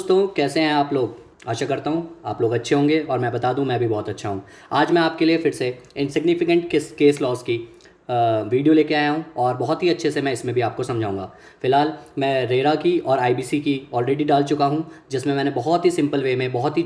दोस्तों, कैसे हैं आप लोग। आशा करता हूँ आप लोग अच्छे होंगे और मैं बता दूँ मैं भी बहुत अच्छा हूँ। आज मैं आपके लिए फिर से इनसिग्निफिकेंट केस लॉस की वीडियो लेके आया हूँ और बहुत ही अच्छे से मैं इसमें भी आपको समझाऊंगा। फिलहाल मैं रेरा की और आईबीसी की ऑलरेडी डाल चुका हूँ, जिसमें मैंने बहुत ही सिंपल वे में बहुत ही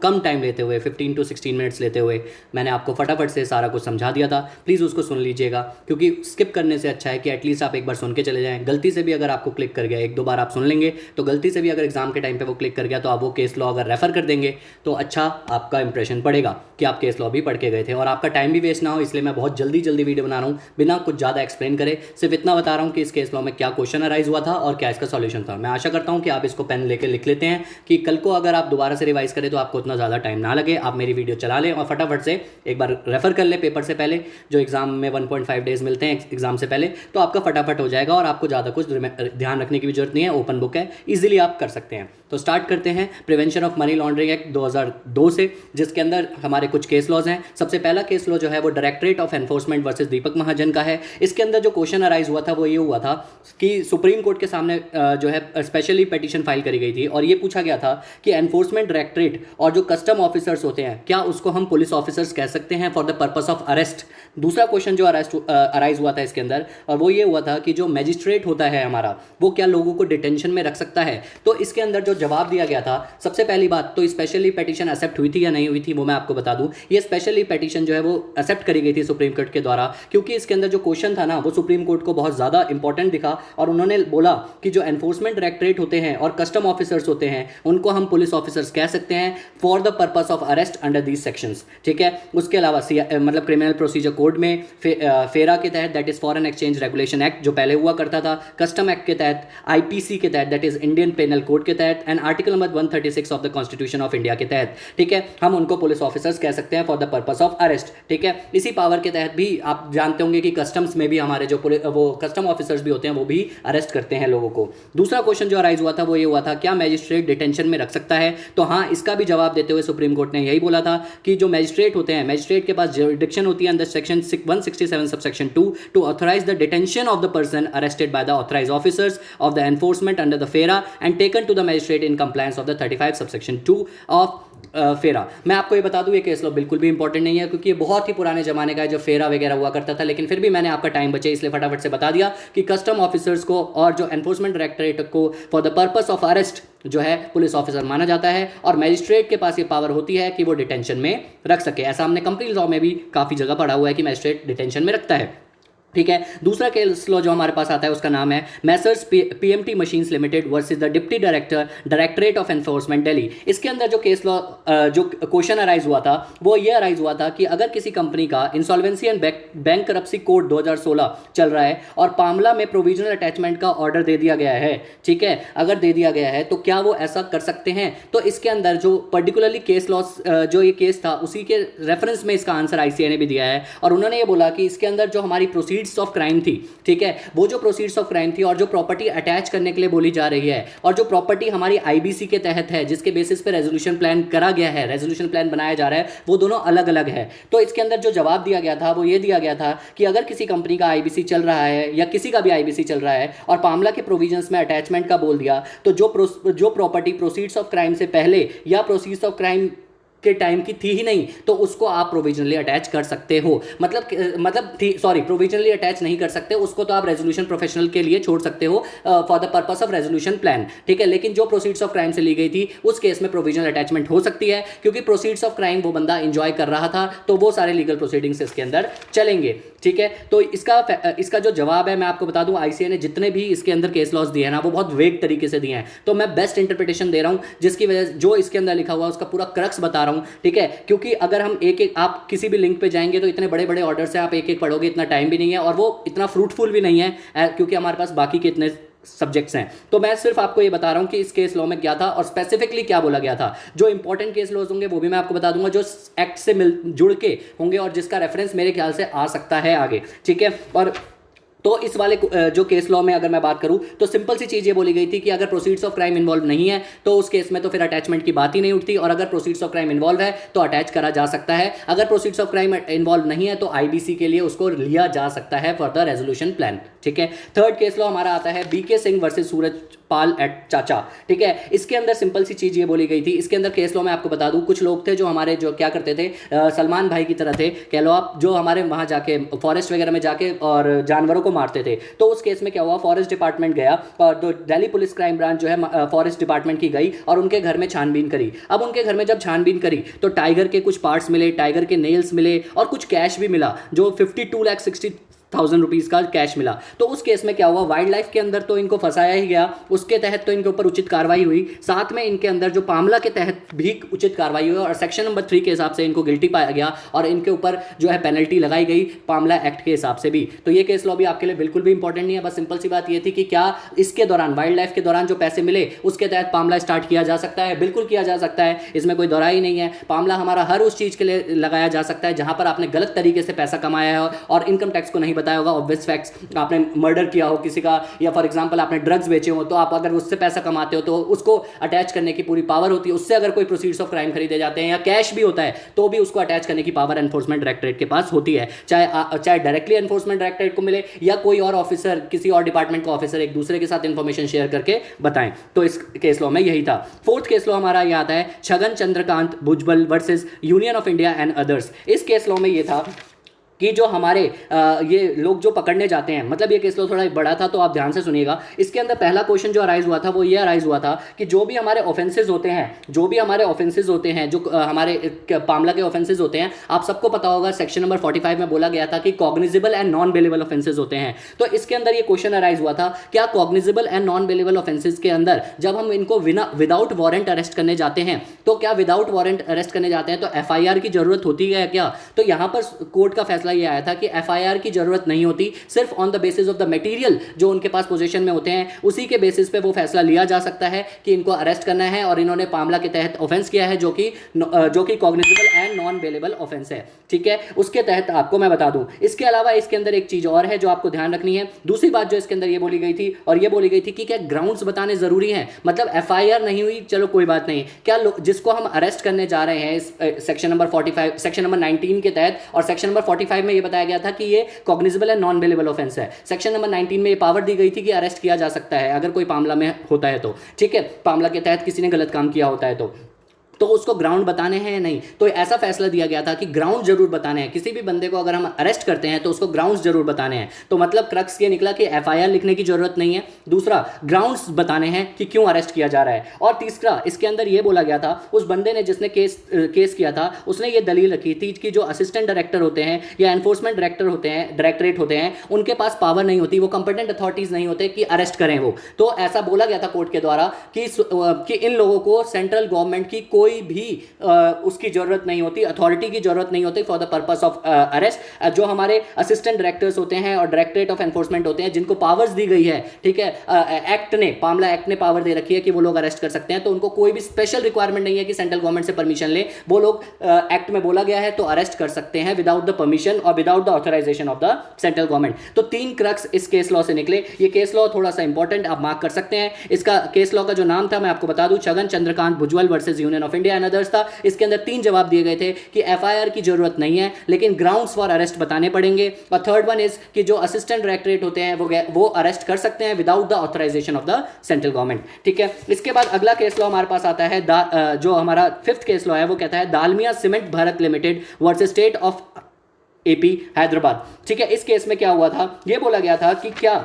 कम टाइम लेते हुए 15 to 16 मिनट्स लेते हुए मैंने आपको फटाफट से सारा कुछ समझा दिया था। प्लीज़ उसको सुन लीजिएगा, क्योंकि स्किप करने से अच्छा है कि एटलीस्ट आप एक बार सुन के चले जाएँ। गलती से भी अगर आपको क्लिक कर गया, एक दो बार आप सुन लेंगे तो गलती से भी अगर एग्जाम के टाइम पर वो क्लिक कर गया तो आप वो केस लॉ अगर रेफ़र कर देंगे तो अच्छा आपका इंप्रेशन पड़ेगा कि आप केस लॉ भी पढ़ के गए थे और आपका टाइम भी वेस्ट ना हो। इसलिए मैं बहुत जल्दी जल्दी वीडियो बना रहा हूँ, बिना कुछ ज़्यादा एक्सप्लेन करे। सिर्फ इतना बता रहा हूँ कि इस केस लॉ में क्या क्वेश्चन अराइज हुआ था और क्या इसका सॉल्यूशन था। मैं आशा करता हूँ कि आप इसको पेन लेके लिख लेते हैं कि कल को अगर आप दोबारा से रिवाइज करें तो आपको उतना ज़्यादा टाइम ना लगे। आप मेरी वीडियो चला लें और फटाफट से एक बार रेफर कर ले पेपर से पहले, जो एग्जाम में 1.5 डेज मिलते हैं एग्जाम से पहले, तो आपका फटाफट हो जाएगा और आपको ज़्यादा कुछ ध्यान रखने की भी जरूरत नहीं है। ओपन बुक है, ईजिली आप कर सकते हैं। तो स्टार्ट करते हैं prevention of money laundering act 2002 से, जिसके अंदर हमारे कुछ केस लॉज हैं। सबसे पहला केस लॉ जो है वो डायरेक्टरेट ऑफ एनफोर्समेंट वर्सेस दीपक महाजन का है। इसके अंदर जो क्वेश्चन अराइज हुआ था वो ये हुआ था कि सुप्रीम कोर्ट के सामने जो है स्पेशली पिटीशन फाइल करी गई थी और ये पूछा गया था कि एनफोर्समेंट डायरेक्टरेट और जो कस्टम ऑफिसर्स होते हैं, क्या उसको हम पुलिस ऑफिसर्स कह सकते हैं for the purpose of arrest. दूसरा क्वेश्चन जो अराइज हुआ था इसके अंदर, और वो ये हुआ था कि जो मैजिस्ट्रेट होता है हमारा, वो क्या लोगों को डिटेंशन में रख सकता है। तो इसके अंदर जो जवाब दिया गया था, सबसे पहली बात तो स्पेशली पिटीशन एक्सेप्ट हुई थी या नहीं हुई थी वो मैं आपको बता दूं। ये स्पेशली पिटीशन जो है वो एक्सेप्ट करी गई थी सुप्रीम कोर्ट के द्वारा, क्योंकि इसके अंदर जो क्वेश्चन था ना वो सुप्रीम कोर्ट को बहुत ज़्यादा इंपॉर्टेंट दिखा और उन्होंने बोला कि जो एनफोर्समेंट डायरेक्टरेट होते हैं और कस्टम ऑफिसर्स होते हैं उनको हम पुलिस ऑफिसर्स कह सकते हैं for the purpose of arrest under these sections. ठीक है, उसके अलावा मतलब क्रिमिनल प्रोसीजर कोड में फेरा के तहत, that is foreign exchange regulation act जो पहले हुआ करता था, कस्टम एक्ट के तहत, आईपीसी के तहत that is Indian penal code के तहत, and article number 136 of the constitution of India के तहत। ठीक है, हम उनको पुलिस ऑफिसर्स कह सकते हैं for the purpose of arrest. ठीक है, इसी पावर के तहत भी आप जानते होंगे कि कस्टम्स में भी हमारे जो वो कस्टम ऑफिसर्स भी होते हैं वो भी अरेस्ट करते हैं लोगों को। दूसरा क्वेश्चन जो अराइज हुआ था वो ये हुआ था, क्या मैजिस्ट्रेट डिटेंशन में रख सकता है। तो हाँ, इसका भी जवाब देते हुए सुप्रीम कोर्ट ने यही बोला था कि जो मैजिस्ट्रेट होते हैं, मैजिस्ट्रेट के पास जुरिडिक्शन होती है under section 167 subsection 2 to authorise the detention of the person arrested by the authorised officers of the enforcement under the FERA and taken to the magistrate in compliance of the 35 subsection 2 of FERA. मैं आपको ये बता दूं ये case law बिल्कुल भी important नहीं है, क्योंकि ये बहुत ही पुराने जमाने का है, जो फेरा वगैरह हुआ करता था। लेकिन फिर भी मैंने आपका टाइम बचे इसलिए फटाफट से बता दिया कि कस्टम ऑफिसर्स को और जो एनफोर्समेंट डायरेक्टरेट को for the purpose of arrest जो है पुलिस ऑफिसर माना जाता है और मैजिस्ट्रेट के पास ये पावर होती है कि वो डिटेंशन में रख सके। ऐसा हमने कंपनी लॉ में भी काफ़ी जगह पढ़ा हुआ है कि मैजिस्ट्रेट डिटेंशन में रखता है। ठीक है, दूसरा केस लॉ जो हमारे पास आता है उसका नाम है Messrs PMT machines limited versus the deputy director directorate of enforcement Delhi. इसके अंदर जो केस लॉ जो क्वेश्चन अराइज हुआ था वो ये अराइज हुआ था कि अगर किसी कंपनी का इंसॉल्वेंसी एंड बैंक करप्सी कोड 2016 चल रहा है और मामला में प्रोविजनल अटैचमेंट का ऑर्डर दे दिया गया है, ठीक है, अगर दे दिया गया है तो क्या वो ऐसा कर सकते हैं। तो इसके अंदर जो पर्टिकुलरली केस लॉ जो ये केस था उसी के रेफरेंस में इसका आंसर आईसीए ने भी दिया है और उन्होंने ये बोला कि इसके अंदर जो हमारी प्रोसीड ऑफ क्राइम थी, ठीक है, वो जो प्रोसीड्स ऑफ क्राइम थी और जो प्रॉपर्टी अटैच करने के लिए बोली जा रही है और जो प्रॉपर्टी हमारी आईबीसी के तहत है जिसके बेसिस पे रेजोल्यूशन प्लान करा गया है, रेजोल्यूशन प्लान बनाया जा रहा है, वो दोनों अलग अलग है। तो इसके अंदर जो जवाब दिया गया था वो ये दिया गया था कि अगर किसी कंपनी का आईबीसी चल रहा है या किसी का भी आईबीसी चल रहा है और मामला के प्रोविजंस में अटैचमेंट का बोल दिया, तो जो प्रॉपर्टी प्रोसीड्स ऑफ क्राइम से पहले या प्रोसीड्स ऑफ क्राइम के टाइम की थी ही नहीं तो उसको आप प्रोविजनली अटैच कर सकते हो। प्रोविजनली अटैच नहीं कर सकते उसको, तो आप रेजोल्यूशन प्रोफेशनल के लिए छोड़ सकते हो for the purpose of resolution plan. ठीक है, लेकिन जो प्रोसीड्स ऑफ क्राइम से ली गई थी उस केस में प्रोविजनल अटैचमेंट हो सकती है, क्योंकि प्रोसीड्स ऑफ क्राइम वो बंदा एंजॉय कर रहा था, तो वो सारे लीगल प्रोसीडिंग्स इसके अंदर चलेंगे। ठीक है, तो इसका जो जवाब है मैं आपको बता दूं, आईसीए ने जितने भी इसके अंदर केस लॉस दिए हैं ना वो बहुत वेग तरीके से दिए हैं, तो मैं बेस्ट इंटरप्रिटेशन दे रहा हूं जिसकी वजह जो इसके अंदर लिखा हुआ है उसका पूरा क्रक्स बता रहा हूं। ठीक है, क्योंकि अगर हम एक एक आप किसी भी लिंक पे जाएंगे तो इतने बड़े बड़े ऑर्डर से आप एक एक पढ़ोगे, इतना टाइम भी नहीं है और वो इतना फ्रूटफुल भी नहीं है क्योंकि हमारे पास बाकी के इतने सब्जेक्ट्स हैं। तो मैं सिर्फ आपको ये बता रहा हूं कि इस केस लॉ में क्या था और स्पेसिफिकली क्या बोला गया था। जो इंपॉर्टेंट केस लॉज होंगे वो भी मैं आपको बता दूंगा, जो एक्ट से जुड़ के होंगे और जिसका रेफरेंस मेरे ख्याल से आ सकता है आगे। ठीक है, और तो इस वाले जो केस लॉ में अगर मैं बात करूं तो सिंपल सी चीज़ ये बोली गई थी कि अगर प्रोसीड्स ऑफ क्राइम इन्वॉल्व नहीं है तो उस केस में तो फिर अटैचमेंट की बात ही नहीं उठती, और अगर प्रोसीड्स ऑफ क्राइम इन्वॉल्व है तो अटैच करा जा सकता है। अगर प्रोसीड्स ऑफ क्राइम इन्वॉल्व नहीं है तो आईबीसी के लिए उसको लिया जा सकता है फॉर द रेजोल्यूशन प्लान। ठीक है। थर्ड केस लॉ हमारा आता है बीके सिंह वर्सेस सूरज पाल एट चाचा, ठीक है। इसके अंदर सिंपल सी चीज़ ये बोली गई थी। इसके अंदर केस लॉ में आपको बता दूं, कुछ लोग थे जो हमारे जो क्या करते थे, सलमान भाई की तरह थे कह लो आप, जो हमारे वहाँ जाके फॉरेस्ट वगैरह में जाके और जानवरों को मारते थे। तो उस केस में क्या हुआ, फॉरेस्ट डिपार्टमेंट गया और तो दिल्ली पुलिस क्राइम ब्रांच जो है फॉरेस्ट डिपार्टमेंट की गई और उनके घर में छानबीन करी। अब उनके घर में जब छानबीन करी तो टाइगर के कुछ पार्ट्स मिले, टाइगर के नेल्स मिले और कुछ कैश भी मिला, जो 52,60,000 रुपीज़ का कैश मिला। तो उस केस में क्या हुआ, वाइल्ड लाइफ के अंदर तो इनको फंसाया ही गया, उसके तहत तो इनके ऊपर उचित कार्रवाई हुई, साथ में इनके अंदर जो पामला के तहत भी उचित कार्रवाई हुई और सेक्शन नंबर 3 के हिसाब से इनको गिल्टी पाया गया और इनके ऊपर जो है पेनल्टी लगाई गई पामला एक्ट के हिसाब से भी। तो ये केस लॉ भी आपके लिए बिल्कुल भी इंपॉर्टेंट नहीं है। बस सिंपल सी बात ये थी कि क्या इसके दौरान, वाइल्ड लाइफ के दौरान जो पैसे मिले उसके तहत पामला स्टार्ट किया जा सकता है, बिल्कुल किया जा सकता है, इसमें कोई दोहराई नहीं है। पामला हमारा हर उस चीज़ के लिए लगाया जा सकता है जहां पर आपने गलत तरीके से पैसा कमाया है और इनकम टैक्स को नहीं बताया होगा, ऑब्वियस फैक्ट, आपने मर्डर किया हो किसी का या फॉर एग्जांपल आपने ड्रग्स बेचे हो, तो आप अगर उससे पैसा कमाते हो तो उसको अटैच करने की पूरी पावर होती है। उससे अगर कोई प्रोसीड्स ऑफ क्राइम खरीदे जाते हैं या कैश भी होता है तो भी उसको अटैच करने की पावर एनफोर्समेंट डायरेक्टरेट के पास होती है, चाहे डायरेक्टली एनफोर्समेंट डायरेक्टरेट को मिले या कोई और ऑफिसर, किसी और डिपार्टमेंट का ऑफिसर एक दूसरे के साथ इंफॉर्मेशन शेयर करके बताएं। तो इस केस लॉ में यही था। फोर्थ केस लॉ हमारा यह आता है Chhagan Chandrakant Bhujbal versus union of India and others. इस केस लॉ में यह था कि जो हमारे ये लोग जो पकड़ने जाते हैं, मतलब ये केस लो थोड़ा बड़ा था तो आप ध्यान से सुनिएगा। इसके अंदर पहला क्वेश्चन जो अराइज हुआ था वो ये अराइज हुआ था कि जो भी हमारे ऑफेंसेस होते हैं, जो हमारे पामला के ऑफेंसेस होते हैं, आप सबको पता होगा सेक्शन नंबर 45 में बोला गया था कि cognizable and non bailable offences होते हैं। तो इसके अंदर ये क्वेश्चन अराइज हुआ था, क्या cognizable and non bailable offences के अंदर जब हम इनको विदाउट वारंट अरेस्ट करने जाते हैं, तो क्या विदाउट वारंट अरेस्ट करने जाते हैं तो FIR की जरूरत होती है क्या? तो यहां पर कोर्ट का फैसला ये आया था कि FIR की जरूरत नहीं होती, सिर्फ on the basis of the material जो उनके पास पोजीशन में होते हैं उसी के बेसिस पे वो फैसला लिया जा सकता है कि इनको अरेस्ट करना है और इन्होंने पामला के तहत ऑफेंस किया है जो कि cognizable and non bailable offence है, ठीक है। उसके तहत आपको मैं बता दूं, इसके अलावा इसके अंदर एक चीज और है जो आपको ध्यान रखनी है। दूसरी बात जो इसके अंदर ये बोली गई थी और ये बोली गई थी कि क्या ग्राउंड्स बताने जरूरी हैं, मतलब FIR नहीं हुई चलो कोई बात नहीं, क्या जिसको हम अरेस्ट करने जा रहे हैं इस सेक्शन नंबर 45, सेक्शन नंबर 19 के तहत, और सेक्शन नंबर 45 में ये बताया गया था कि ये cognizable and non bailable offence है। सेक्शन नंबर 19 में ये पावर दी गई थी कि अरेस्ट किया जा सकता है अगर कोई पामला में होता है तो, ठीक है, पामला के तहत किसी ने गलत काम किया होता है तो उसको ग्राउंड बताने हैं या नहीं। तो ऐसा फैसला दिया गया था कि ग्राउंड जरूर बताने हैं, किसी भी बंदे को अगर हम अरेस्ट करते हैं तो उसको ग्राउंड्स जरूर बताने हैं। तो मतलब क्रक्स ये निकला कि FIR लिखने की जरूरत नहीं है, दूसरा ग्राउंड्स बताने हैं कि क्यों अरेस्ट किया जा रहा है, और तीसरा इसके अंदर ये बोला गया था उस बंदे ने जिसने केस किया था उसने ये दलील रखी थी कि जो असिस्टेंट डायरेक्टर होते हैं या एनफोर्समेंट डायरेक्टरेट होते हैं उनके पास पावर नहीं होती, वो कंपिटेंट अथॉरिटीज नहीं होते कि अरेस्ट करें वो। तो ऐसा बोला गया था कोर्ट के द्वारा कि इन लोगों को सेंट्रल गवर्नमेंट की कोई भी उसकी जरूरत नहीं होती, अथॉरिटी की जरूरत नहीं होती for the purpose of arrest. जो हमारे असिस्टेंट डायरेक्टर्स होते हैं और डायरेक्टरेट ऑफ एनफोर्समेंट होते हैं जिनको पावर्स दी गई है, ठीक है, पामला एक्ट ने पावर दे रखी है कि वो लोग अरेस्ट कर सकते हैं, तो उनको कोई भी स्पेशल रिक्वायरमेंट नहीं है कि सेंट्रल गवर्नमेंट से परमिशन ले, वो लोग एक्ट में बोला गया है तो अरेस्ट कर सकते हैं विदाउट द परमिशन और without the authorisation of the central government. तो 3 क्रक्स इस केस लॉ से निकले। ये केस लॉ थोड़ा सा इंपॉर्टेंट आप मार्क कर सकते हैं। इसका केस लॉ का जो नाम था मैं आपको बता दूं, Chhagan Chandrakant Bhujbal versus union of India and others था। इसके अंदर 3 जवाब दिए गए थे कि FIR की जरूरत नहीं है लेकिन ग्राउंड्स फॉर अरेस्ट बताने पड़ेंगे, और थर्ड वन इज कि जो असिस्टेंट डायरेक्टरेट होते हैं वो अरेस्ट कर सकते हैं without the authorisation of the central government, ठीक है। इसके बाद अगला केस लॉ हमारे पास आता है जो हमारा 5th केस लॉ है वो कहता है Dalmia cement Bharat limited versus state of AP Hyderabad, ठीक है। इस केस में क्या हुआ था, ये बोला गया था कि क्या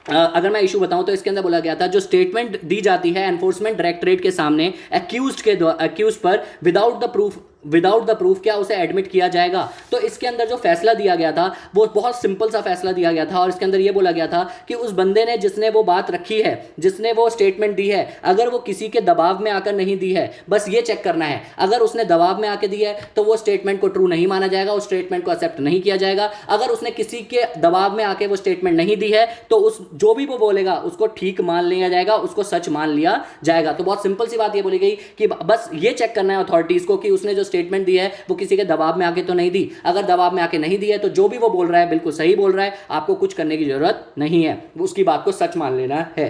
अगर मैं इशू बताऊं तो इसके अंदर बोला गया था जो स्टेटमेंट दी जाती है एनफोर्समेंट डायरेक्टरेट के सामने एक्यूज पर विदाउट द प्रूफ क्या उसे एडमिट किया जाएगा। तो इसके अंदर जो फैसला दिया गया था वो बहुत सिंपल सा फैसला दिया गया था और इसके अंदर ये बोला गया था कि उस बंदे ने जिसने वो बात रखी है, जिसने वो स्टेटमेंट दी है, अगर वो किसी के दबाव में आकर नहीं दी है, बस ये चेक करना है, अगर उसने दबाव में आकर दी है तो वो स्टेटमेंट को ट्रू नहीं माना जाएगा, उस स्टेटमेंट को एक्सेप्ट नहीं किया जाएगा। अगर उसने किसी के दबाव में आके वो स्टेटमेंट नहीं दी है तो उस जो भी वो बोलेगा उसको ठीक मान लिया जाएगा, उसको सच मान लिया जाएगा। तो बहुत सिंपल सी बात ये बोली गई कि बस ये चेक करना है अथॉरिटीज को कि उसने जो स्टेटमेंट दी है वो किसी के दबाव में आके तो नहीं दी। अगर दबाव में आके नहीं दी है तो जो भी वो बोल रहा है बिल्कुल सही बोल रहा है, आपको कुछ करने की जरूरत नहीं है, उसकी बात को सच मान लेना है।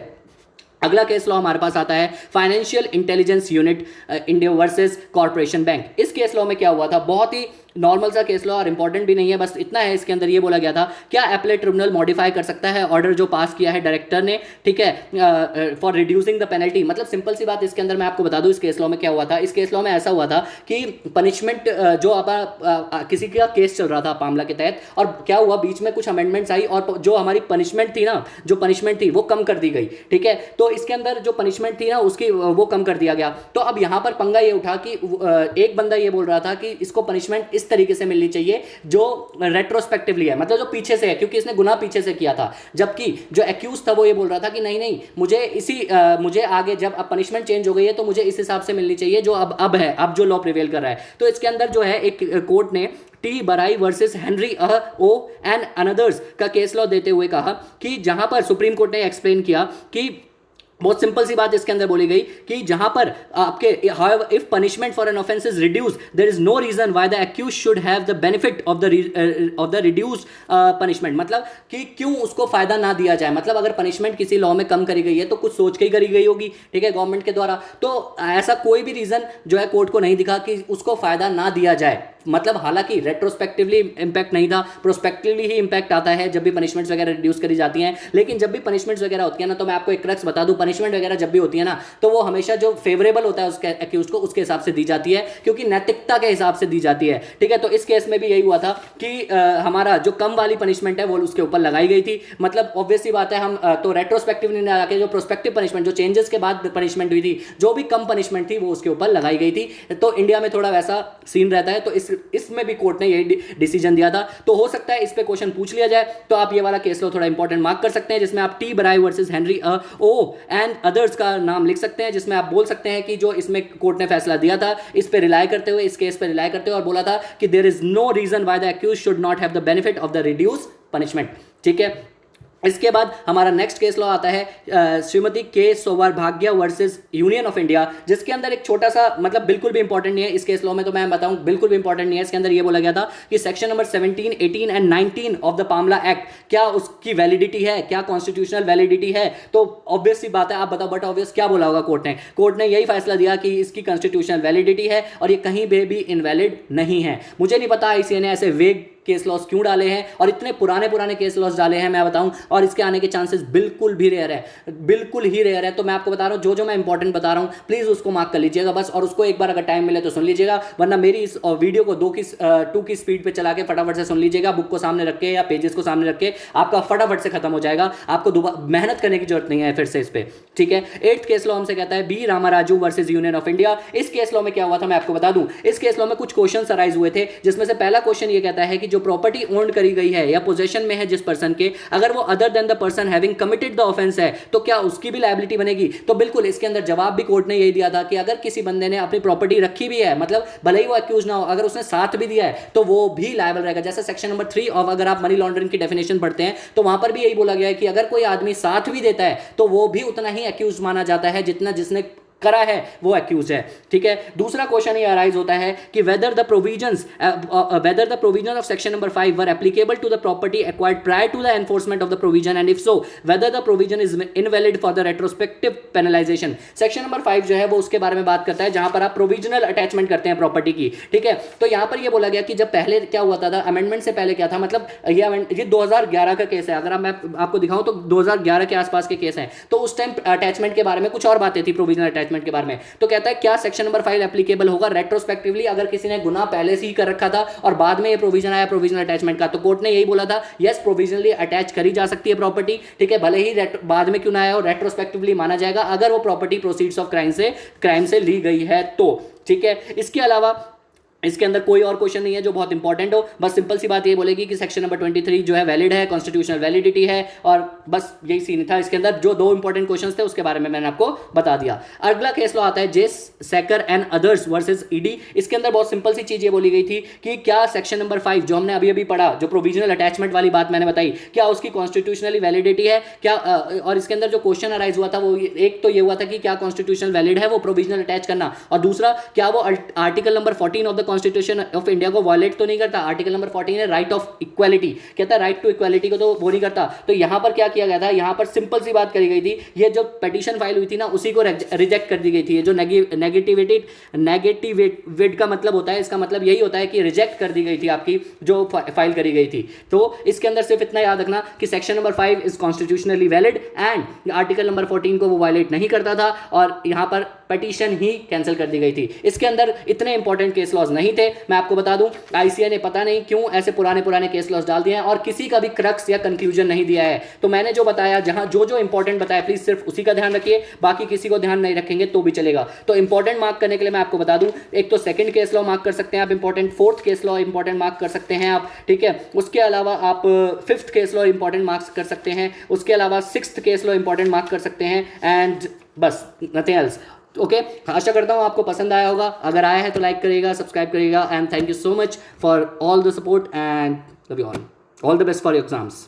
अगला केस लॉ हमारे पास आता है financial intelligence unit India versus corporation bank. इस केस लॉ में क्या हुआ था, बहुत ही नॉर्मल सा केस लॉ और इंपॉर्टेंट भी नहीं है, बस इतना है इसके अंदर ये बोला गया था क्या एपेलेट ट्रिब्यूनल मॉडिफाई कर सकता है ऑर्डर जो पास किया है डायरेक्टर ने, ठीक है, फॉर रिड्यूसिंग द पेनल्टी। मतलब सिंपल सी बात इसके अंदर मैं आपको बता दूं इस केस लॉ में क्या हुआ था। इस केस लॉ में ऐसा हुआ था कि पनिशमेंट जो किसी का केस चल रहा था मामला के तहत, और क्या हुआ बीच में कुछ अमेंडमेंट्स आई और जो हमारी पनिशमेंट थी ना, जो पनिशमेंट थी वो कम कर दी गई, ठीक है। तो इसके अंदर जो पनिशमेंट थी ना उसकी वो कम कर दिया गया। तो अब यहां पर पंगा ये उठा कि एक बंदा ये बोल रहा था कि इसको पनिशमेंट इस तरीके से मिलनी चाहिए जो रेट्रोस्पेक्टिवली है, मतलब जो पीछे से है, क्योंकि इसने गुनाह पीछे से किया था। जबकि जो एक्यूज था वो ये बोल रहा था कि नहीं नहीं, मुझे आगे जब अब पनिशमेंट चेंज हो गई है तो मुझे इस हिसाब से मिलनी चाहिए जो अब है, अब जो लॉ प्रिवेल कर रहा है। तो इसके अंदर जो है एक कोर्ट ने T Barai versus Henry Hoe and others का केस लॉ देते हुए कहा कि जहां पर सुप्रीम कोर्ट ने एक्सप्लेन किया कि बहुत सिंपल सी बात इसके अंदर बोली गई कि जहां पर आपके if punishment for an offence is reduce there is no reason why the accuse should have the benefit of the reduced punishment. मतलब कि क्यों उसको फायदा ना दिया जाए, मतलब अगर पनिशमेंट किसी लॉ में कम करी गई है तो कुछ सोच के ही करी गई होगी, ठीक है, गवर्नमेंट के द्वारा। तो ऐसा कोई भी रीजन जो है कोर्ट को नहीं दिखा कि उसको फायदा ना दिया जाए। मतलब हालांकि रेट्रोस्पेक्टिवली इंपैक्ट नहीं था, प्रोस्पेक्टिवली ही इंपैक्ट आता है जब भी पनिशमेंट्स वगैरह रिड्यूस करी जाती हैं। लेकिन जब भी पनिशमेंट्स वगैरह होती है ना, तो मैं आपको एक क्रक्स बता दूं, पनिशमेंट वगैरह जब भी होती है ना तो वो हमेशा जो फेवरेबल होता है उसके एक्यूज को उसके हिसाब से दी जाती है, क्योंकि नैतिकता के हिसाब से दी जाती है, ठीक है। तो इस केस में भी यही हुआ था कि हमारा जो कम वाली पनिशमेंट है वो उसके ऊपर लगाई गई थी। मतलब ऑब्वियस सी बात है, हम तो रेट्रोस्पेक्टिवली नहीं लगा के जो प्रोस्पेक्टिव पनिशमेंट जो चेंजेस के बाद पनिशमेंट हुई थी, जो भी कम पनिशमेंट थी वो उसके ऊपर लगाई गई थी। तो इंडिया में थोड़ा वैसा सीन रहता है, तो इसमें भी कोर्ट ने यही डिसीजन दिया था। तो हो सकता है इस पे क्वेश्चन पूछ लिया जाए, तो आप ये वाला केस लो थोड़ा इंपॉर्टेंट मार्क कर सकते हैं, जिसमें आप T Barai versus Henry Hoe and others का नाम लिख सकते हैं, जिसमें आप बोल सकते हैं कि जो इसमें कोर्ट ने फैसला दिया था इस पे रिलाई करते हुए, इस केस पे रिलाई करते हुए, और बोला था कि there is no reason why the accuse should not have the benefit of the reduce punishment, ठीक है। इसके बाद हमारा नेक्स्ट केस लॉ आता है श्रीमती के सौभाग्य वर्सेस यूनियन ऑफ इंडिया, जिसके अंदर एक छोटा सा, मतलब बिल्कुल भी इंपॉर्टेंट नहीं है इस केस लॉ में, तो मैं बताऊं बिल्कुल भी इंपॉर्टेंट नहीं है। इसके अंदर ये बोला गया था कि section number 17, 18 and 19 of the PMLA act, क्या उसकी वैलिडिटी है, क्या कॉन्स्टिट्यूशनल वैलिडिटी है। तो ऑब्वियस सी बात है, आप बताओ, बट ऑब्वियस क्या बोला होगा कोर्ट ने? कोर्ट ने यही फैसला दिया कि इसकी कॉन्स्टिट्यूशनल वैलिडिटी है और ये कहीं पे भी इनवैलिड नहीं है। मुझे नहीं पता आईसीए ने ऐसे वेग केस लॉस क्यों डाले हैं और इतने पुराने केस लॉस डाले हैं, मैं बताऊं, और इसके आने के चांसेस बिल्कुल भी रेयर है, बिल्कुल ही रेयर है। तो मैं आपको बता रहा हूं, जो मैं इंपॉर्टेंट बता रहा हूं प्लीज उसको मार्क कर लीजिएगा बस, और उसको एक बार अगर टाइम मिले तो सुन लीजिएगा, वरना मेरी इस वीडियो को 2 की स्पीड पे चला के फटाफट से सुन लीजिएगा, बुक को सामने रख के या पेजेस को सामने रख के, आपका फटाफट से खत्म हो जाएगा, आपको दोबारा मेहनत करने की जरूरत नहीं है फिर से इस पे, ठीक है। 8th केस लॉ हमसे कहता है B Ramaraju versus union of India. इस केस लॉ में क्या हुआ था मैं आपको बता दूं, इस केस लॉ में कुछ क्वेश्चन अराइज हुए थे, जिसमें से पहला क्वेश्चन ये कहता है कि जो प्रॉपर्टी ओन्ड करी गई है या पोजेशन में है जिस पर्सन के, अगर वो other than the person having committed the offence है तो क्या उसकी भी लायबिलिटी बनेगी? तो बिल्कुल इसके अंदर जवाब भी कोर्ट ने यही दिया था कि अगर किसी बंदे ने अपनी प्रॉपर्टी रखी भी है, मतलब भले ही वो एक्यूज ना हो, अगर उसने साथ भी दिया है तो वो भी लायबल रहेगा। जैसे सेक्शन नंबर 3 ऑफ, अगर आप मनी लॉन्ड्रिंग की डेफिनेशन पढ़ते हैं तो वहां पर भी यही बोला गया है कि अगर कोई आदमी साथ भी देता है तो वो भी उतना ही एक्यूज माना जाता है जितना जिसने करा है वो एक्यूज है, ठीक है। दूसरा क्वेश्चन ये अराइज होता है कि whether the provisions of section number 5 were applicable to the property acquired prior to the enforcement of the provision, and if so whether the provision is invalid for the retrospective penalisation. Section number 5 जो है वो उसके बारे में बात करता है जहां पर आप प्रोविजनल अटैचमेंट करते हैं प्रॉपर्टी की, ठीक है। तो यहां पर ये बोला गया कि जब पहले क्या हुआ था, अमेंडमेंट से पहले क्या था, मतलब ये 2011 का केस है, अगर मैं आपको दिखाऊं तो 2011 के आसपास के केस हैं, तो उस टाइम अटैचमेंट के बारे में कुछ और बातें थी प्रोविजनल अटैचमेंट के बारे में। तो कहता है क्या सेक्शन नंबर 5 एप्लीकेबल होगा रेट्रोस्पेक्टिवली अगर किसी ने गुनाह पहले से ही कर रखा था और बाद में ये प्रोविजन आया प्रोविजनल अटैचमेंट का। तो कोर्ट ने यही बोला था यस, प्रोविजनली अटैच करी जा सकती है प्रॉपर्टी, ठीक है, भले ही बाद में क्यों ना आया हो, रेट्रोस्पेक्टिवली माना जाएगा अगर वो प्रॉपर्टी प्रोसीड्स ऑफ क्राइम से ली गई है तो, ठीक है। इसके अलावा इसके अंदर कोई और क्वेश्चन नहीं है जो बहुत इंपॉर्टेंट हो, बस सिंपल सी बात ये बोलेगी कि सेक्शन नंबर 23 जो है वैलिड है, कॉन्स्टिट्यूशनल वैलिडिटी है, और बस यही सीन था इसके अंदर। जो 2 इंपॉर्टेंट क्वेश्चंस थे उसके बारे में मैंने आपको बता दिया। अगला केस लॉ आता है जेस सेकर एंड अदर्स वर्सेस ईडी। इसके अंदर बहुत सिंपल सी चीज ये बोली गई थी कि क्या सेक्शन नंबर 5 जो हमने अभी पढ़ा, जो प्रोविजनल अटैचमेंट वाली बात मैंने बताई, क्या उसकी कॉन्स्टिट्यूशनली वैलिडिटी है क्या, और इसके अंदर जो क्वेश्चन अराइज हुआ था वो एक तो ये हुआ था कि क्या कॉन्स्टिट्यूशनल वैलिड है वो प्रोविजनल अटैच करना, और दूसरा क्या वो article number 14 of the constitution of India को वायलेट तो नहीं करता। आर्टिकल नंबर 14 है राइट ऑफ इक्वालिटी, कहता है राइट टू इक्वालिटी को तो वो नहीं करता। तो यहाँ पर क्या किया गया था, यहाँ पर सिंपल सी बात करी गई थी, ये जो पिटीशन फाइल हुई थी ना उसी को रिजेक्ट कर दी गई थी। ये जो नेगेटिविट का मतलब होता है, इसका मतलब यही होता है कि रिजेक्ट कर दी गई थी आपकी जो फाइल करी गई थी। तो इसके अंदर सिर्फ इतना याद रखना कि section number 5 is constitutionally valid and article number 14 को वो वायलेट नहीं करता था और यहाँ पर पिटीशन ही कैंसिल कर दी गई थी। इसके अंदर इतने इंपॉर्टेंट केस लॉज नहीं थे। मैं आपको बता दूं आईसीए ने पता नहीं क्यों ऐसे पुराने केस लॉज डाल दिए हैं और किसी का भी क्रक्स या कंक्लूजन नहीं दिया है। तो मैंने जो बताया, जहां जो इंपॉर्टेंट बताया, प्लीज सिर्फ उसी का ध्यान रखिए, बाकी किसी को ध्यान नहीं रखेंगे तो भी चलेगा। तो इंपॉर्टेंट मार्क करने के लिए मैं आपको बता दूं, एक तो सेकंड केस लॉ मार्क कर सकते हैं आप important, fourth case law important mark कर सकते हैं आप, ठीक है। उसके अलावा आप fifth case law important marks कर सकते हैं, उसके अलावा sixth case law important mark कर सकते हैं एंड बस नथिंग एल्स। ओके, आशा करता हूँ आपको पसंद आया होगा। अगर आया है तो लाइक करिएगा, सब्सक्राइब करिएगा and thank you so much for all the support and love you all the best for your exams.